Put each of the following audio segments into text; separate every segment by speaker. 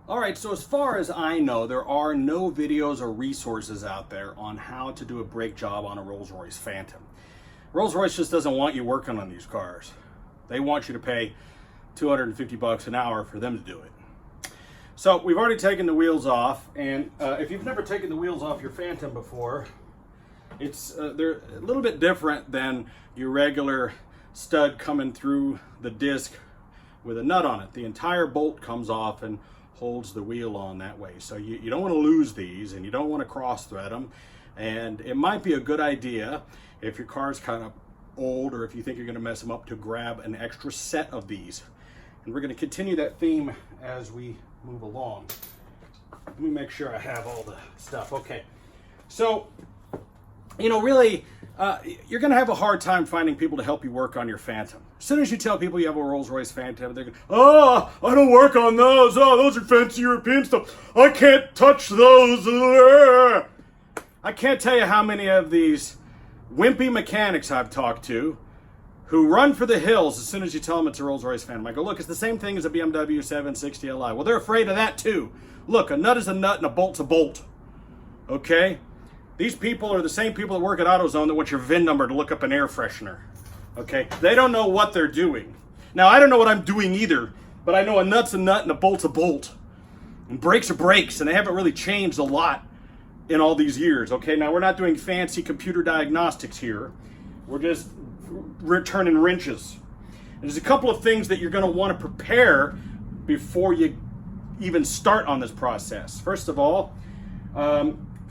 Speaker 1: All right, so as far as I know, there are no videos or resources out there on how to do a brake job on a Rolls Royce Phantom. Rolls Royce just doesn't want you working on these cars. They want you to pay $250 an hour for them to do it. So we've already taken the wheels off, and if you've never taken the wheels off your Phantom before, they're a little bit different than your regular stud coming through the disc with a nut on it. The entire bolt comes off and holds the wheel on that way. So you don't want to lose these, and you don't want to cross thread them. And it might be a good idea, if your car's kind of old or if you think you're going to mess them up, to grab an extra set of these. And we're going to continue that theme as we move along. Let me make sure I have all the stuff. Okay, so really, you're going to have a hard time finding people to help you work on your Phantom. As soon as you tell people you have a Rolls Royce Phantom, they're going, "Oh, I don't work on those. Oh, those are fancy European stuff. I can't touch those." I can't tell you how many of these wimpy mechanics I've talked to who run for the hills as soon as you tell them it's a Rolls Royce Phantom. I go, "Look, it's the same thing as a BMW 760 Li. Well, they're afraid of that too. Look, a nut is a nut and a bolt's a bolt. Okay? These people are the same people that work at AutoZone that want your VIN number to look up an air freshener. Okay? They don't know what they're doing. Now, I don't know what I'm doing either, but I know a nut's a nut and a bolt's a bolt. And brakes are brakes, and they haven't really changed a lot in all these years. Okay? Now, we're not doing fancy computer diagnostics here. We're just returning wrenches. And there's a couple of things that you're going to want to prepare before you even start on this process. First of all,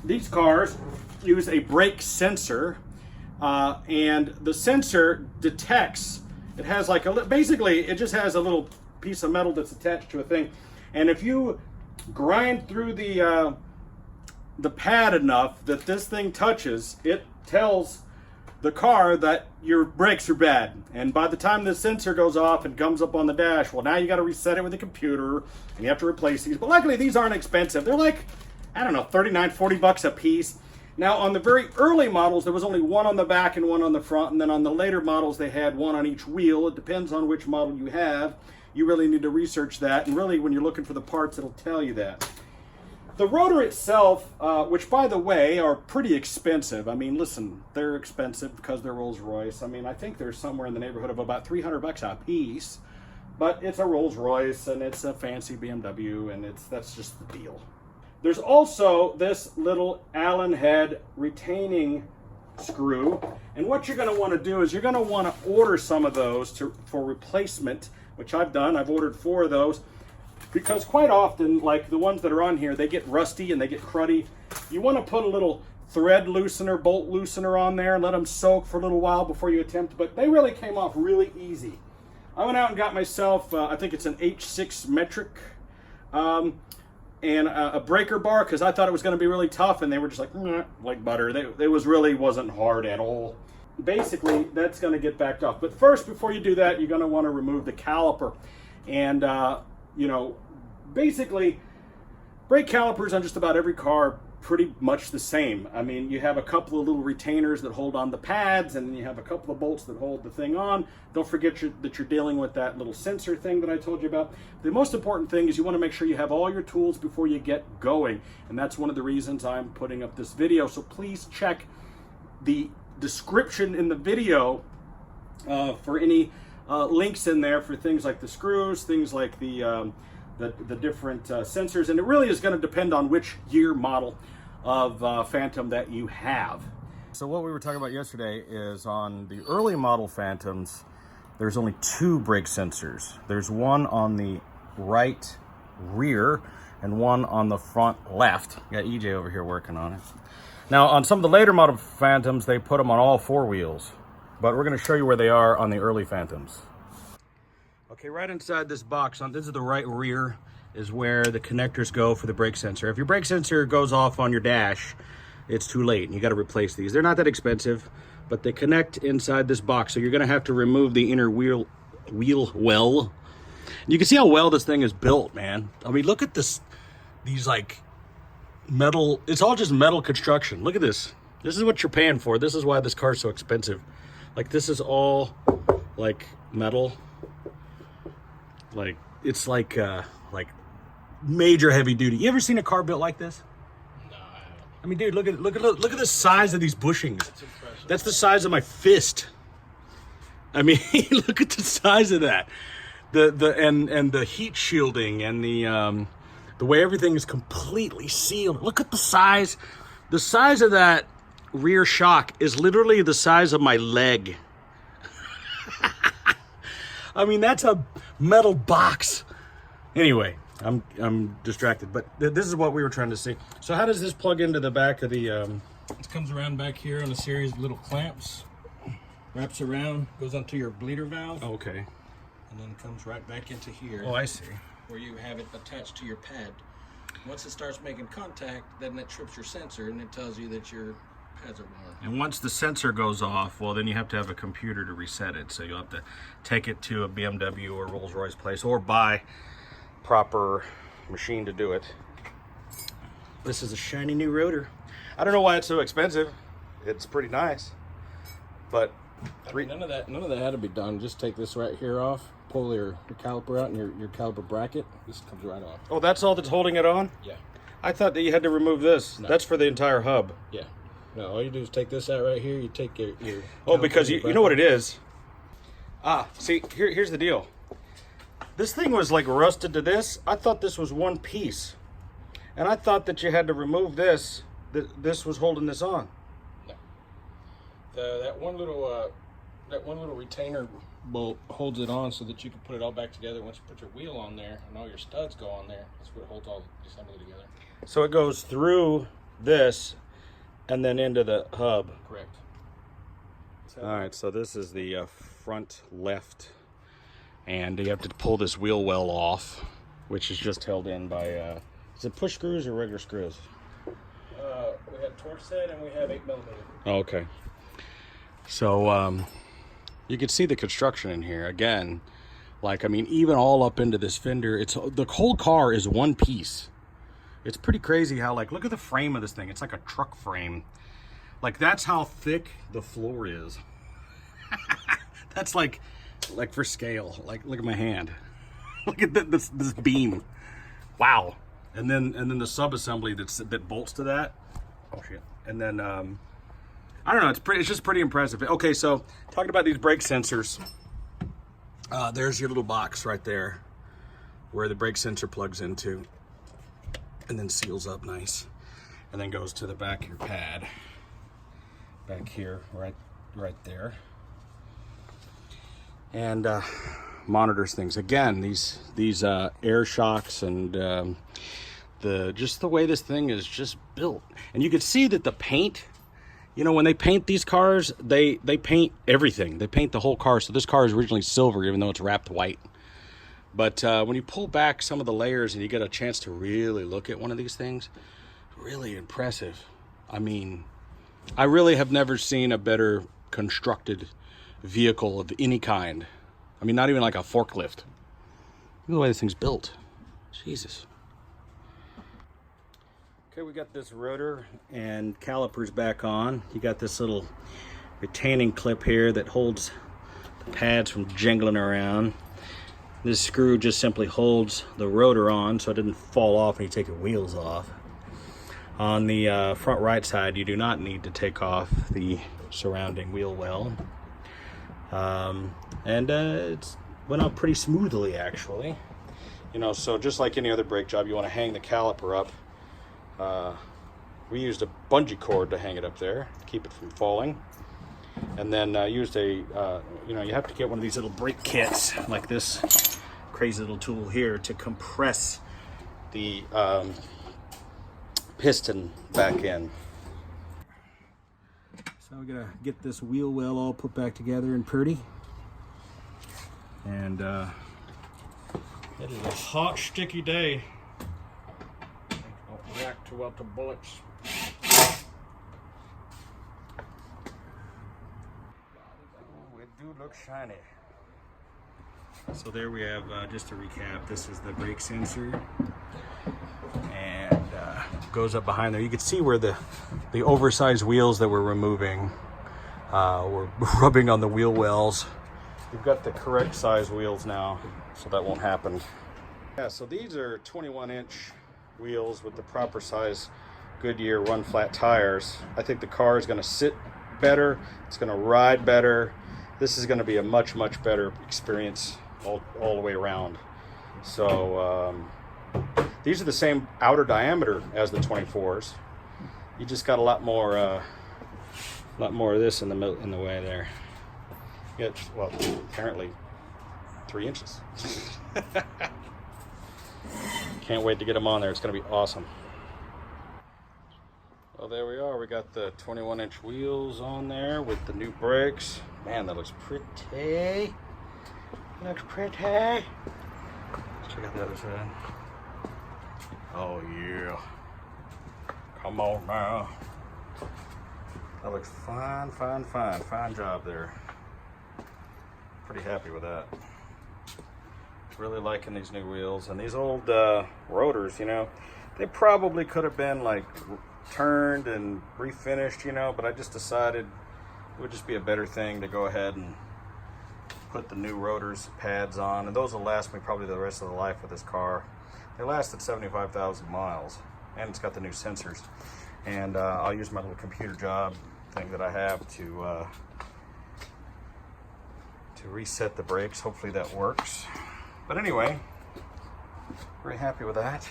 Speaker 1: these cars use a brake sensor, and the sensor detects, it has like basically it just has a little piece of metal that's attached to a thing, and if you grind through the pad enough that this thing touches, it tells the car that your brakes are bad. And by the time the sensor goes off and comes up on the dash, well, now you got to reset it with a computer and you have to replace these. But luckily these aren't expensive. They're like, I don't know, 39, 40 bucks a piece. Now on the very early models, there was only one on the back and one on the front. And then on the later models, they had one on each wheel. It depends on which model you have. You really need to research that. And really when you're looking for the parts, it'll tell you that. The rotor itself, which by the way are pretty expensive. I mean, listen, they're expensive because they're Rolls Royce. I mean, I think they're somewhere in the neighborhood of about 300 bucks a piece, but it's a Rolls Royce and it's a fancy BMW, and that's just the deal. There's also this little Allen head retaining screw, and what you're going to want to do is you're going to want to order some of those for replacement, which I've done. I've ordered 4 of those. Because quite often, like the ones that are on here, they get rusty and they get cruddy. You want to put a little thread loosener, bolt loosener on there and let them soak for a little while before you attempt. But they really came off really easy. I went out and got myself, I think it's an H6 metric, and a breaker bar, because I thought it was going to be really tough, and they were just like butter. It wasn't hard at all. Basically, that's going to get backed off. But first, before you do that, you're going to want to remove the caliper. And basically, brake calipers on just about every car pretty much the same. I mean, you have a couple of little retainers that hold on the pads, and then you have a couple of bolts that hold the thing on. Don't forget that you're dealing with that little sensor thing that I told you about. The most important thing is you want to make sure you have all your tools before you get going, and that's one of the reasons I'm putting up this video. So please check the description in the video for any links in there for things like the screws, things like the different sensors, and it really is going to depend on which year model of Phantom that you have. So what we were talking about yesterday is on the early model Phantoms, there's only 2 brake sensors. There's one on the right rear and one on the front left. Got EJ over here working on it. Now on some of the later model Phantoms, they put them on all 4 wheels. But we're going to show you where they are on the early Phantoms. Okay, right inside this box, this is the right rear, is where the connectors go for the brake sensor. If your brake sensor goes off on your dash, it's too late and you got to replace these. They're not that expensive, but they connect inside this box. So you're going to have to remove the inner wheel well. You can see how well this thing is built, man. I mean, look at these like metal, it's all just metal construction. Look at this. This is what you're paying for. This is why this car's so expensive. Like, this is all like metal. Like, it's like major heavy duty. You ever seen a car built like this?
Speaker 2: No, I haven't.
Speaker 1: I mean, dude, look at the size of these bushings. That's impressive. That's the size of my fist. I mean, look at the size of that. And the heat shielding and the way everything is completely sealed. Look at the size. The size of that rear shock is literally the size of my leg. I mean, that's a metal box. Anyway, I'm distracted, but this is what we were trying to see. So how does this plug into the back of the...
Speaker 2: It comes around back here on a series of little clamps, wraps around, goes onto your bleeder valve.
Speaker 1: Oh, okay.
Speaker 2: And then comes right back into here.
Speaker 1: Oh, I see.
Speaker 2: Where you have it attached to your pad. Once it starts making contact, then it trips your sensor and it tells you that your pads are worn.
Speaker 1: And once the sensor goes off, well, then you have to have a computer to reset it. So you'll have to take it to a BMW or Rolls Royce place or buy proper machine to do it. This is a shiny new rotor. I don't know why it's so expensive. It's pretty nice, but
Speaker 2: none of that had to be done. Just take this right here off, pull your caliper out, and your caliper bracket. This comes right off.
Speaker 1: Oh, that's all that's holding it on?
Speaker 2: Yeah.
Speaker 1: I thought that you had to remove this. No. That's for the entire hub.
Speaker 2: Yeah. No, all you do is take this out right here. You take your
Speaker 1: oh, because you know what it is. Ah, see, here's the deal. This thing was like rusted to this. I thought this was one piece, and I thought that you had to remove this. This was holding this on.
Speaker 2: No. That one little retainer bolt holds it on so that you can put it all back together. Once you put your wheel on there and all your studs go on there, that's what holds all the assembly together.
Speaker 1: So it goes through this and then into the hub.
Speaker 2: Correct.
Speaker 1: All right, so this is the front left, and you have to pull this wheel well off, which is just held in by is it push screws or regular screws?
Speaker 2: We have torque set and we have 8mm.
Speaker 1: Oh, okay. So you can see the construction in here again. Like, I mean, even all up into this fender, it's the whole car is one piece. It's pretty crazy how, like, look at the frame of this thing. It's like a truck frame. Like, that's how thick the floor is. That's like for scale. Like, look at my hand. Look at this beam. Wow. And then the sub assembly that bolts to that. Oh shit. And then I don't know. It's just pretty impressive. Okay, so talking about these brake sensors. There's your little box right there, where the brake sensor plugs into, and then seals up nice, and then goes to the back of your pad. Back here, right there, and monitors things. Again, these air shocks and just the way this thing is just built, and you can see that the paint. You know, when they paint these cars, they paint everything. They paint the whole car. So this car is originally silver, even though it's wrapped white. But when you pull back some of the layers and you get a chance to really look at one of these things, really impressive. I mean, I really have never seen a better constructed vehicle of any kind. I mean, not even like a forklift. Look at the way this thing's built. Jesus. Okay, we got this rotor and calipers back on. You got this little retaining clip here that holds the pads from jingling around. This screw just simply holds the rotor on so it doesn't fall off when you take your wheels off. On the front right side, you do not need to take off the surrounding wheel well. It went out pretty smoothly, actually. You know, so just like any other brake job, you want to hang the caliper up. We used a bungee cord to hang it up there to keep it from falling, and then used you have to get one of these little brake kits like this crazy little tool here to compress the piston back in. So we're gonna get this wheel well all put back together and pretty, and it is a hot, sticky day. React to the bullets. Oh, it do look shiny. So there we have, just to recap, this is the brake sensor, and goes up behind there. You can see where the oversized wheels that we're removing were rubbing on the wheel wells. We've got the correct size wheels now, so that won't happen Yeah, so these are 21-inch wheels with the proper size Goodyear run flat tires. I think the car is going to sit better. It's going to ride better. This is going to be a much better experience all the way around. So these are the same outer diameter as the 24s. You just got a lot more of this in the way there. You got, well, apparently 3 inches. Can't wait to get them on there. It's going to be awesome. Well, there we are. We got the 21-inch wheels on there with the new brakes. Man, that looks pretty. Looks pretty. Let's check out the other side. Oh, yeah. Come on now. That looks fine. Fine job there. Pretty happy with that. Really liking these new wheels. And these old rotors, you know, they probably could have been like turned and refinished, you know, but I just decided it would just be a better thing to go ahead and put the new rotors pads on, and those will last me probably the rest of the life of this car. They lasted 75,000 miles, and it's got the new sensors. And I'll use my little computer job thing that I have to reset the brakes. Hopefully that works. But anyway, very happy with that.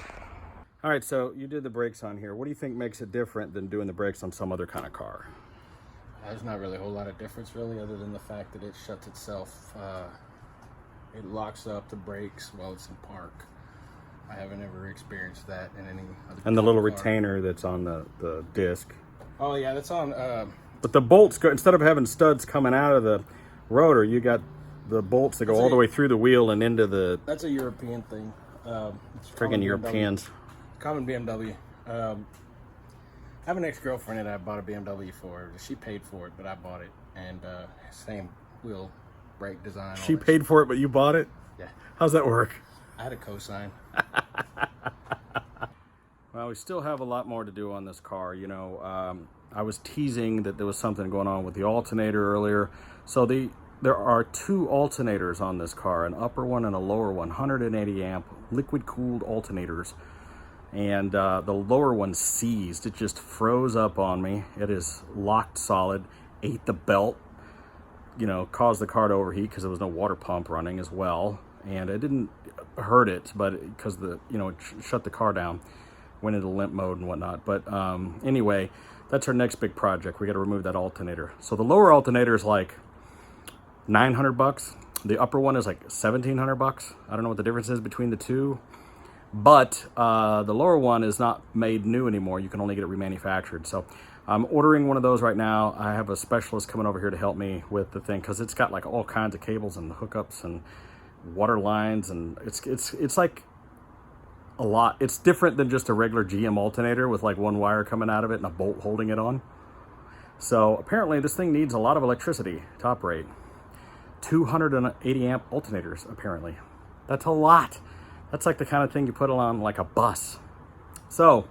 Speaker 1: All right, so you did the brakes on here. What do you think makes it different than doing the brakes on some other kind of car?
Speaker 2: There's not really a whole lot of difference, really, other than the fact that it shuts itself. It locks up the brakes while it's in park. I haven't ever experienced that in any other
Speaker 1: And the little retainer that's on the disc.
Speaker 2: Oh, yeah, that's on.
Speaker 1: But the bolts go, instead of having studs coming out of the rotor, you got the bolts that go all the way through the wheel and into the...
Speaker 2: That's a European thing.
Speaker 1: Friggin' Europeans.
Speaker 2: Common BMW. I have an ex-girlfriend that I bought a BMW for. She paid for it, but I bought it. And same wheel brake design.
Speaker 1: She paid for it, but you bought it?
Speaker 2: Yeah.
Speaker 1: How's that work?
Speaker 2: I had a cosign.
Speaker 1: Well, we still have a lot more to do on this car. You know, I was teasing that there was something going on with the alternator earlier. So there are 2 alternators on this car, an upper one and a lower one, 180 amp liquid cooled alternators. And the lower one seized. It just froze up on me. It is locked solid, ate the belt, you know, caused the car to overheat because there was no water pump running as well. And it didn't hurt it, but because it shut the car down, went into limp mode and whatnot. But anyway, that's our next big project. We got to remove that alternator. So the lower alternator is like $900. The upper one is like $1,700. I don't know what the difference is between the two. But the lower one is not made new anymore. You can only get it remanufactured. So I'm ordering one of those right now. I have a specialist coming over here to help me with the thing because it's got like all kinds of cables and hookups and water lines, and it's like a lot. It's different than just a regular GM alternator with like one wire coming out of it and a bolt holding it on. So apparently this thing needs a lot of electricity to operate. 280 amp alternators apparently. That's a lot. That's like the kind of thing you put on like a bus. So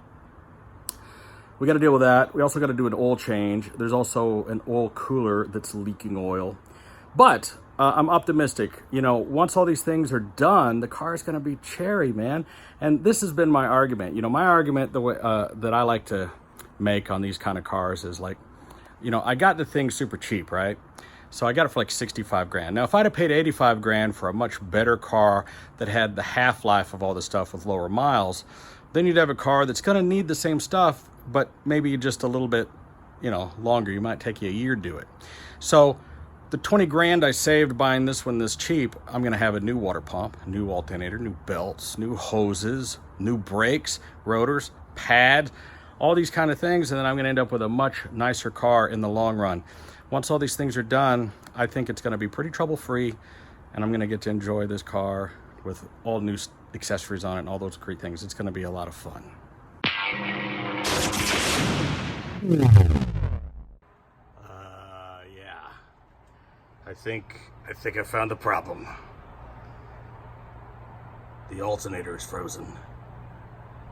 Speaker 1: we got to deal with that. We also got to do an oil change. There's also an oil cooler that's leaking oil. But I'm optimistic. You know, once all these things are done, the car is going to be cherry, man. And this has been my argument. You know, my argument the way that I like to make on these kind of cars is like, you know, I got the thing super cheap, right? So I got it for like 65 grand. Now, if I'd have paid 85 grand for a much better car that had the half-life of all the stuff with lower miles, then you'd have a car that's going to need the same stuff, but maybe just a little bit, you know, longer. You might take you a year to do it. So the 20 grand I saved buying this one this cheap, I'm going to have a new water pump, a new alternator, new belts, new hoses, new brakes, rotors, pads, all these kind of things, and then I'm going to end up with a much nicer car in the long run. Once all these things are done, I think it's going to be pretty trouble-free, and I'm going to get to enjoy this car with all new accessories on it and all those great things. It's going to be a lot of fun. Yeah. I think I found the problem. The alternator is frozen.